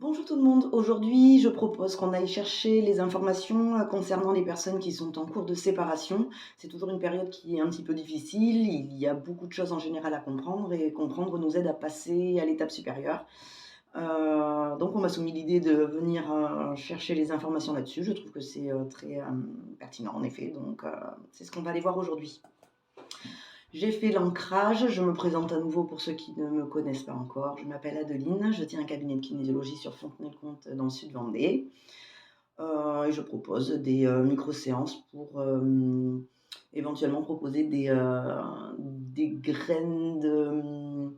Bonjour tout le monde, aujourd'hui je propose qu'on aille chercher les informations concernant les personnes qui sont en cours de séparation. C'est toujours une période qui est un petit peu difficile, il y a beaucoup de choses en général à comprendre et comprendre nous aide à passer à l'étape supérieure. Donc on m'a soumis l'idée de venir chercher les informations là-dessus, je trouve que c'est très pertinent en effet, donc c'est ce qu'on va aller voir aujourd'hui. J'ai fait l'ancrage, je me présente à nouveau pour ceux qui ne me connaissent pas encore. Je m'appelle Adeline, je tiens un cabinet de kinésiologie sur Fontenay-le-Comte dans le sud Vendée. Et je propose des micro-séances pour éventuellement proposer des graines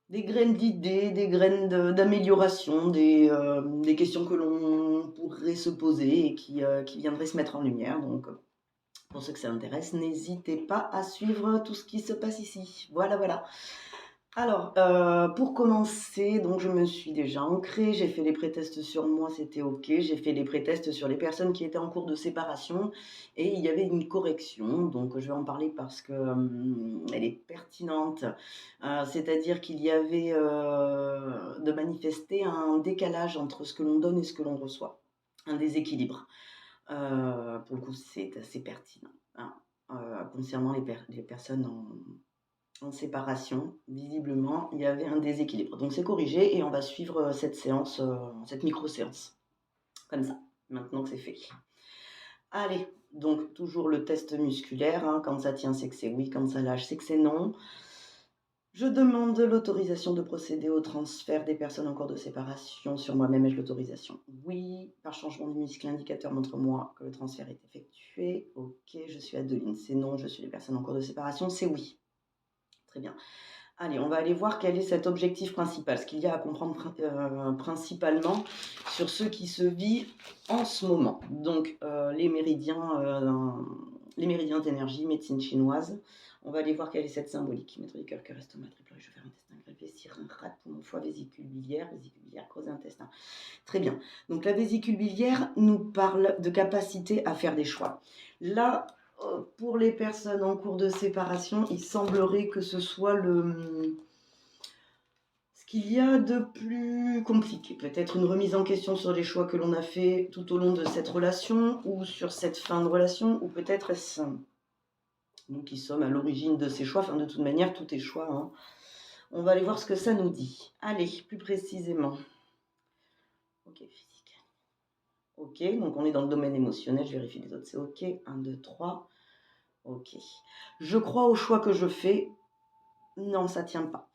des graines d'idées, des graines d'amélioration, des questions que l'on pourrait se poser et qui viendraient se mettre en lumière. Donc, pour ceux que ça intéresse, n'hésitez pas à suivre tout ce qui se passe ici. Voilà, voilà. Alors, pour commencer, donc je me suis déjà ancrée, j'ai fait les pré-tests sur moi, c'était OK. J'ai fait les pré-tests sur les personnes qui étaient en cours de séparation et il y avait une correction, donc je vais en parler parce que elle est pertinente. C'est-à-dire qu'il y avait de manifester un décalage entre ce que l'on donne et ce que l'on reçoit, un déséquilibre. Pour le coup, c'est assez pertinent, hein. Concernant les personnes en séparation, visiblement, il y avait un déséquilibre. Donc c'est corrigé et on va suivre cette séance, cette micro-séance, comme ça, maintenant que c'est fait. Allez, donc toujours le test musculaire, hein. Quand ça tient, c'est que c'est oui, quand ça lâche, c'est que c'est non. Je demande l'autorisation de procéder au transfert des personnes en cours de séparation sur moi-même. Ai-je l'autorisation? Oui. Par changement du muscle indicateur, montre-moi que le transfert est effectué. Ok, je suis Adeline. C'est non, je suis les personnes en cours de séparation. C'est oui. Très bien. Allez, on va aller voir quel est cet objectif principal, ce qu'il y a à comprendre principalement sur ce qui se vit en ce moment. Donc, les méridiens d'énergie, médecine chinoise. On va aller voir quelle est cette symbolique. Mettre du cœur, cœur, estomac, triple, je vais faire intestin, greffe, vessie, rein, rate, poumon, foie, vésicule biliaire, creux, intestin. Très bien. Donc, la vésicule biliaire nous parle de capacité à faire des choix. Là, pour les personnes en cours de séparation, il semblerait que ce soit ce qu'il y a de plus compliqué. Peut-être une remise en question sur les choix que l'on a fait tout au long de cette relation ou sur cette fin de relation, ou peut-être est-ce nous qui sommes à l'origine de ces choix. Enfin, de toute manière, tout est choix, hein. On va aller voir ce que ça nous dit. Allez, plus précisément. Ok, physique. Ok, donc on est dans le domaine émotionnel. Je vérifie les autres, c'est ok. 1, 2, 3. Ok. Je crois au choix que je fais. Non, ça tient pas.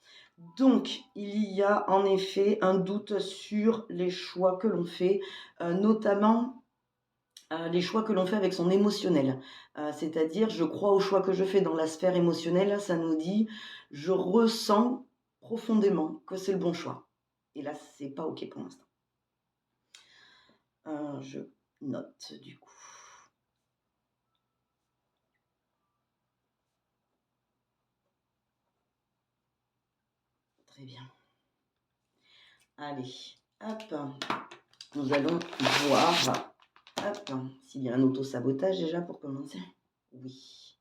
Donc, il y a en effet un doute sur les choix que l'on fait, notamment les choix que l'on fait avec son émotionnel. C'est-à-dire, je crois aux choix que je fais dans la sphère émotionnelle, ça nous dit, je ressens profondément que c'est le bon choix. Et là, c'est pas OK pour l'instant. Je note du coup. Très bien. Allez, hop, nous allons voir, hop, s'il y a un auto-sabotage déjà pour commencer. Oui.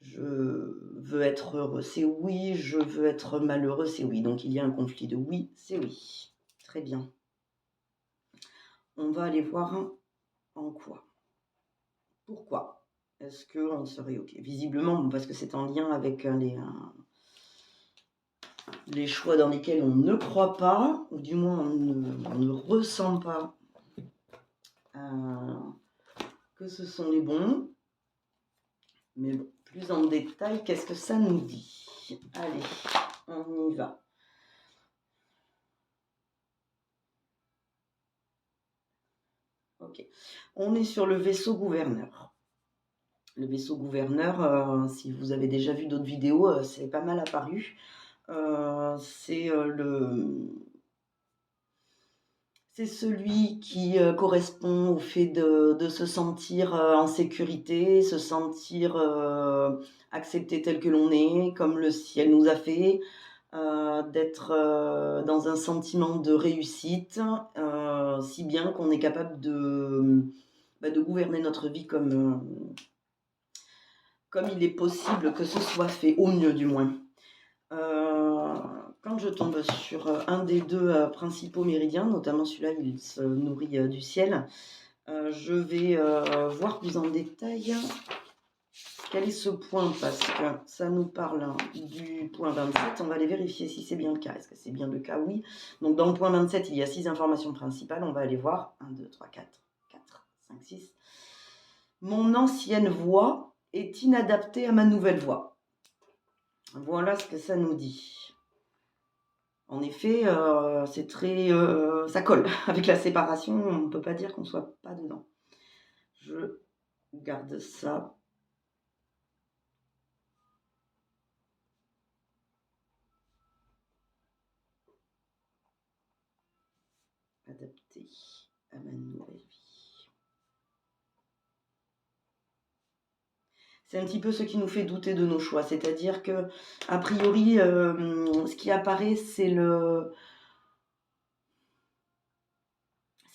Je veux être heureux, c'est oui. Je veux être malheureux, c'est oui. Donc il y a un conflit de oui, c'est oui. Très bien. On va aller voir en quoi. Pourquoi est-ce qu'on serait OK? Visiblement, parce que c'est en lien avec les choix dans lesquels on ne croit pas, ou du moins on ne ressent pas que ce sont les bons. Mais bon, plus en détail, qu'est-ce que ça nous dit? Allez, on y va. Ok, on est sur le vaisseau gouverneur. Le vaisseau gouverneur, si vous avez déjà vu d'autres vidéos, c'est pas mal apparu. C'est celui qui correspond au fait de se sentir en sécurité, se sentir accepté tel que l'on est, comme le ciel nous a fait, d'être dans un sentiment de réussite, si bien qu'on est capable de gouverner notre vie comme il est possible que ce soit fait, au mieux du moins. quand je tombe sur un des deux principaux méridiens, notamment celui-là, il se nourrit du ciel, je vais voir plus en détail quel est ce point, parce que ça nous parle du point 27. On va aller vérifier si c'est bien le cas. Est-ce que c'est bien le cas? Oui. Donc dans le point 27, il y a 6 informations principales. On va aller voir. 1, 2, 3, 4, 4, 5, 6. Mon ancienne voix est inadaptée à ma nouvelle voix. Voilà ce que ça nous dit. En effet, c'est très, ça colle avec la séparation. On ne peut pas dire qu'on ne soit pas dedans. Je garde ça. Adapté à ma nouvelle vie. C'est un petit peu ce qui nous fait douter de nos choix. C'est-à-dire que, a priori, ce qui apparaît, c'est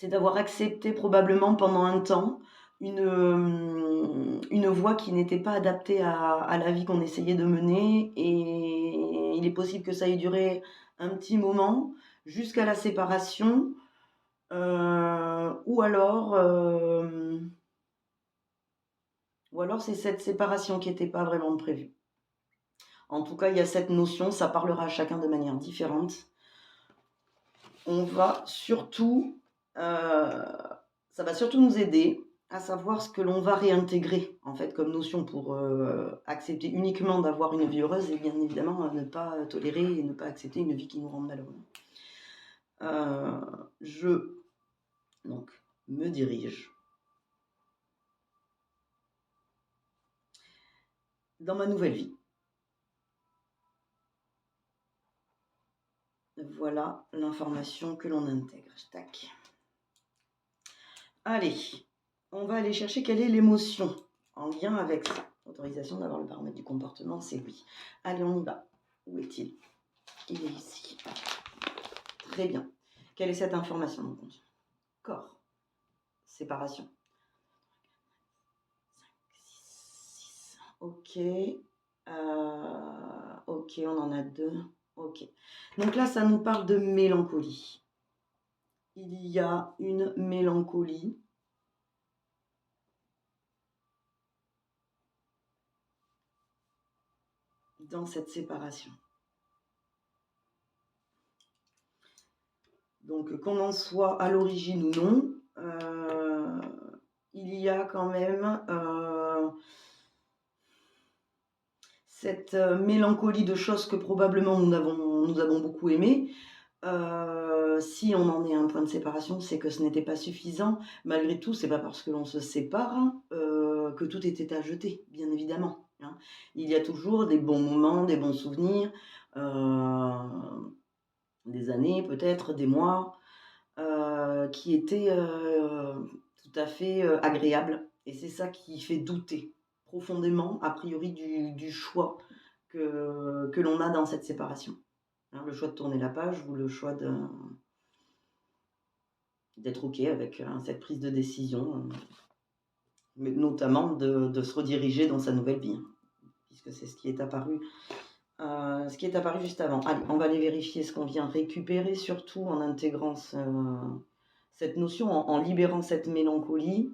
d'avoir accepté probablement pendant un temps une voie qui n'était pas adaptée à la vie qu'on essayait de mener. Et il est possible que ça ait duré un petit moment jusqu'à la séparation. Ou alors c'est cette séparation qui n'était pas vraiment prévue. En tout cas, il y a cette notion, ça parlera à chacun de manière différente. On va surtout, ça va surtout nous aider à savoir ce que l'on va réintégrer en fait comme notion pour accepter uniquement d'avoir une vie heureuse et bien évidemment ne pas tolérer et ne pas accepter une vie qui nous rend malheureux. Je donc me dirige dans ma nouvelle vie. Voilà l'information que l'on intègre. Tac. Allez, on va aller chercher quelle est l'émotion en lien avec ça. Autorisation d'avoir le paramètre du comportement, c'est oui. Allez, on y va. Où est-il? Il est ici. Très bien. Quelle est cette information, mon compte? Corps. Séparation. 5, 6, 6. Ok. Ok, on en a 2. Ok. Donc là, ça nous parle de mélancolie. Il y a une mélancolie dans cette séparation. Donc, qu'on en soit à l'origine ou non, il y a quand même cette mélancolie de choses que probablement nous avons beaucoup aimées. Si on en est à un point de séparation, c'est que ce n'était pas suffisant. Malgré tout, c'est pas parce que l'on se sépare que tout était à jeter, bien évidemment. Hein. Il y a toujours des bons moments, des bons souvenirs, des années peut-être, des mois, qui étaient tout à fait agréables. Et c'est ça qui fait douter profondément, a priori, du choix que l'on a dans cette séparation. Hein, le choix de tourner la page ou le choix d'être OK avec cette prise de décision, mais notamment de se rediriger dans sa nouvelle vie, hein, puisque c'est ce qui est apparu juste avant. Allez, on va aller vérifier ce qu'on vient récupérer, surtout en intégrant cette notion, en libérant cette mélancolie.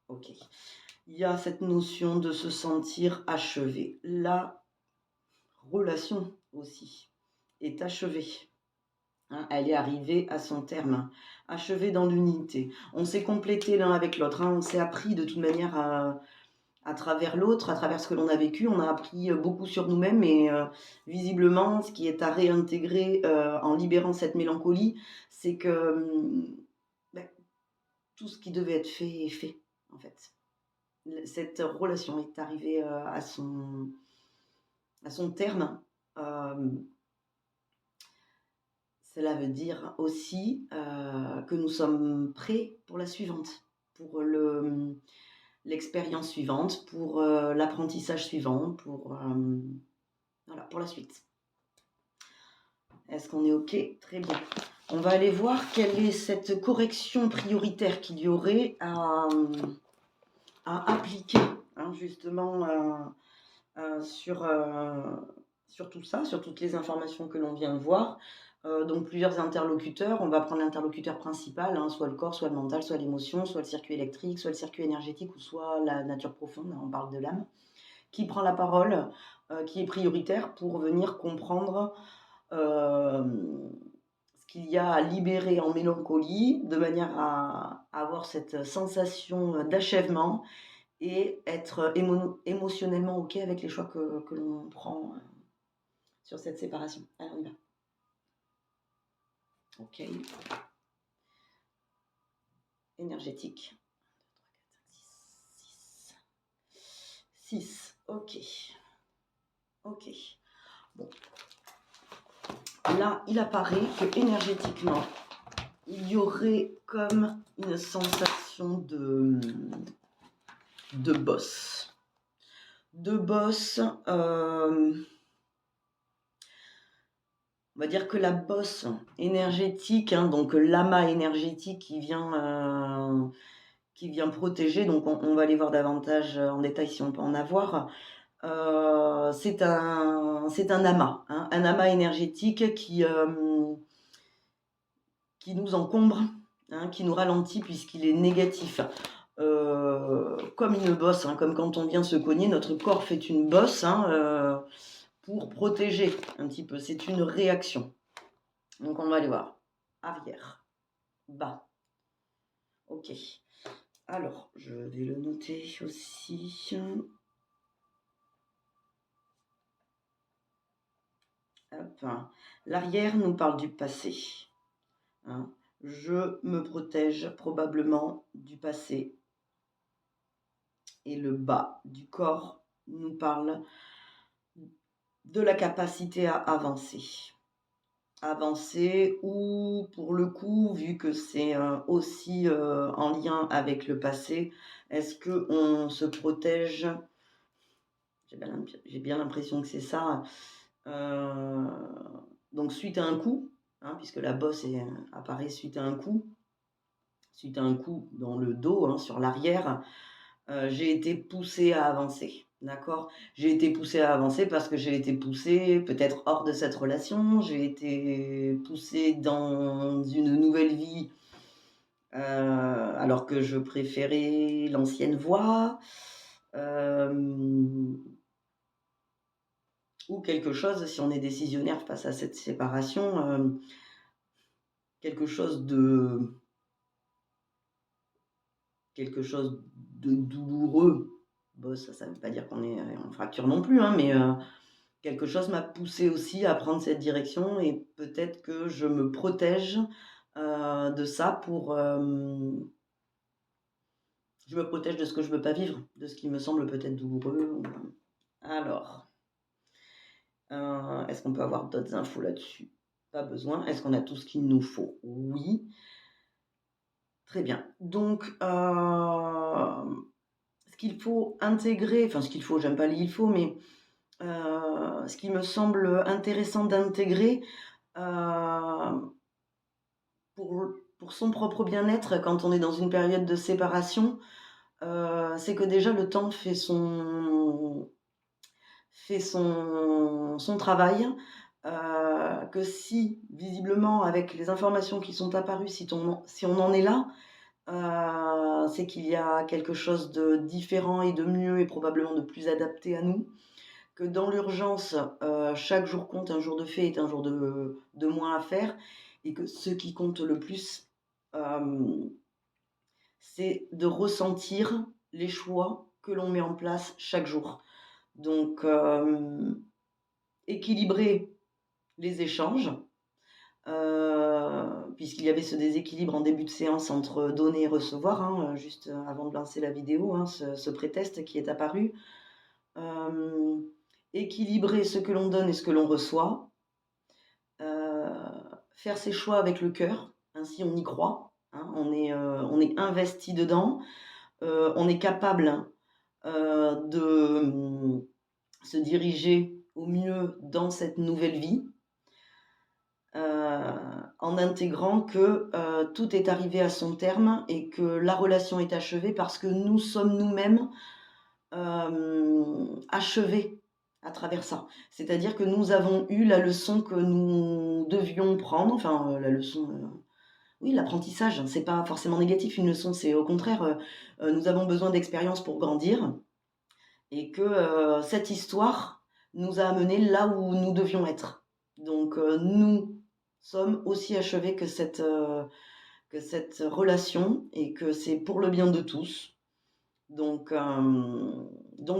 Ok. Il y a cette notion de se sentir achevé. La relation aussi est achevée. Hein, elle est arrivée à son terme, achevée dans l'unité. On s'est complété l'un avec l'autre. Hein, on s'est appris de toute manière à travers l'autre, à travers ce que l'on a vécu. On a appris beaucoup sur nous-mêmes et visiblement, ce qui est à réintégrer en libérant cette mélancolie, c'est que tout ce qui devait être fait est fait, en fait. Cette relation est arrivée à son terme. Cela veut dire aussi que nous sommes prêts pour la suivante, pour l'expérience suivante, pour l'apprentissage suivant, pour la suite. Est-ce qu'on est OK? Très bien. On va aller voir quelle est cette correction prioritaire qu'il y aurait à appliquer, hein, justement, sur sur tout ça, sur toutes les informations que l'on vient de voir. Donc plusieurs interlocuteurs, on va prendre l'interlocuteur principal, hein, soit le corps, soit le mental, soit l'émotion, soit le circuit électrique, soit le circuit énergétique ou soit la nature profonde, hein, on parle de l'âme, qui prend la parole, qui est prioritaire pour venir comprendre ce qu'il y a à libérer en mélancolie, de manière à avoir cette sensation d'achèvement et être émotionnellement OK avec les choix que l'on prend sur cette séparation. Alors on y va. OK. Énergétique. 6. OK. OK. Bon. Là, il apparaît que énergétiquement, il y aurait comme une sensation de bosse. De bosse. On va dire que la bosse énergétique, hein, donc l'amas énergétique qui vient protéger, donc on va aller voir davantage en détail si on peut en avoir. C'est un amas, hein, un amas énergétique qui nous encombre, hein, qui nous ralentit puisqu'il est négatif. Comme une bosse, hein, comme quand on vient se cogner, notre corps fait une bosse, hein, pour protéger un petit peu. C'est une réaction. Donc on va aller voir. Arrière, bas. Ok. Alors, je vais le noter aussi. Hop. L'arrière nous parle du passé. Hein. Je me protège probablement du passé. Et le bas du corps nous parle de la capacité à avancer. Avancer ou, pour le coup, vu que c'est aussi en lien avec le passé, est-ce qu'on se protège? J'ai bien l'impression que c'est ça. Donc suite à un coup, hein, puisque la bosse apparaît suite à un coup dans le dos, hein, sur l'arrière, j'ai été poussée à avancer. D'accord. J'ai été poussée à avancer parce que j'ai été poussée peut-être hors de cette relation, j'ai été poussée dans une nouvelle vie alors que je préférais l'ancienne voie, ou quelque chose, si on est décisionnaire face à cette séparation, quelque chose de douloureux. Bon, ça ne veut pas dire qu'on est en fracture non plus, hein, mais quelque chose m'a poussée aussi à prendre cette direction et peut-être que je me protège de ça pour... je me protège de ce que je ne veux pas vivre, de ce qui me semble peut-être douloureux. Alors, est-ce qu'on peut avoir d'autres infos là-dessus? Pas besoin. Est-ce qu'on a tout ce qu'il nous faut? Oui. Très bien. Donc, ce qu'il faut intégrer, enfin ce qu'il faut, j'aime pas il faut, mais ce qui me semble intéressant d'intégrer pour son propre bien-être quand on est dans une période de séparation, c'est que déjà le temps fait son travail, que si visiblement avec les informations qui sont apparues, si on en est là, c'est qu'il y a quelque chose de différent et de mieux et probablement de plus adapté à nous, que dans l'urgence, chaque jour compte, un jour de fait est un jour de moins à faire, et que ce qui compte le plus, c'est de ressentir les choix que l'on met en place chaque jour. Donc, équilibrer les échanges, puisqu'il y avait ce déséquilibre en début de séance entre donner et recevoir, hein, juste avant de lancer la vidéo, hein, ce prétexte qui est apparu. Équilibrer ce que l'on donne et ce que l'on reçoit, faire ses choix avec le cœur, ainsi on y croit, hein, on est investi dedans, on est capable de se diriger au mieux dans cette nouvelle vie, en intégrant que tout est arrivé à son terme et que la relation est achevée parce que nous sommes nous-mêmes achevés à travers ça. C'est-à-dire que nous avons eu la leçon que nous devions prendre, enfin, la leçon, oui, l'apprentissage, c'est pas forcément négatif une leçon, c'est au contraire, nous avons besoin d'expérience pour grandir et que, cette histoire nous a amenés là où nous devions être. Donc, nous sommes aussi achevés que cette relation et que c'est pour le bien de tous. Donc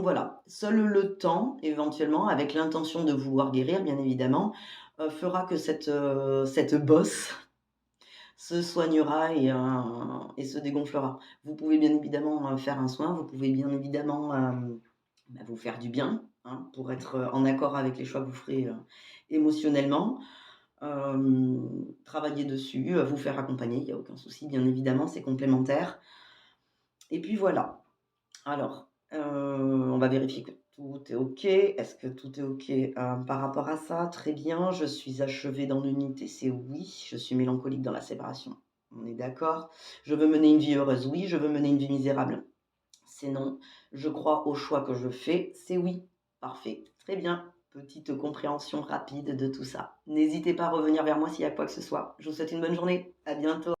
voilà, seul le temps, éventuellement, avec l'intention de vouloir guérir, bien évidemment, fera que cette bosse se soignera et se dégonflera. Vous pouvez bien évidemment faire un soin, vous pouvez bien évidemment bah, vous faire du bien, hein, pour être en accord avec les choix que vous ferez émotionnellement. Travailler dessus, vous faire accompagner, il n'y a aucun souci, bien évidemment, c'est complémentaire. Et puis voilà. Alors, on va vérifier que tout est OK. Est-ce que tout est OK, par rapport à ça? Très bien. Je suis achevée dans l'unité, c'est oui. Je suis mélancolique dans la séparation. On est d'accord. Je veux mener une vie heureuse, oui. Je veux mener une vie misérable, c'est non. Je crois au choix que je fais, c'est oui. Parfait, très bien. Petite compréhension rapide de tout ça. N'hésitez pas à revenir vers moi s'il y a quoi que ce soit. Je vous souhaite une bonne journée. À bientôt.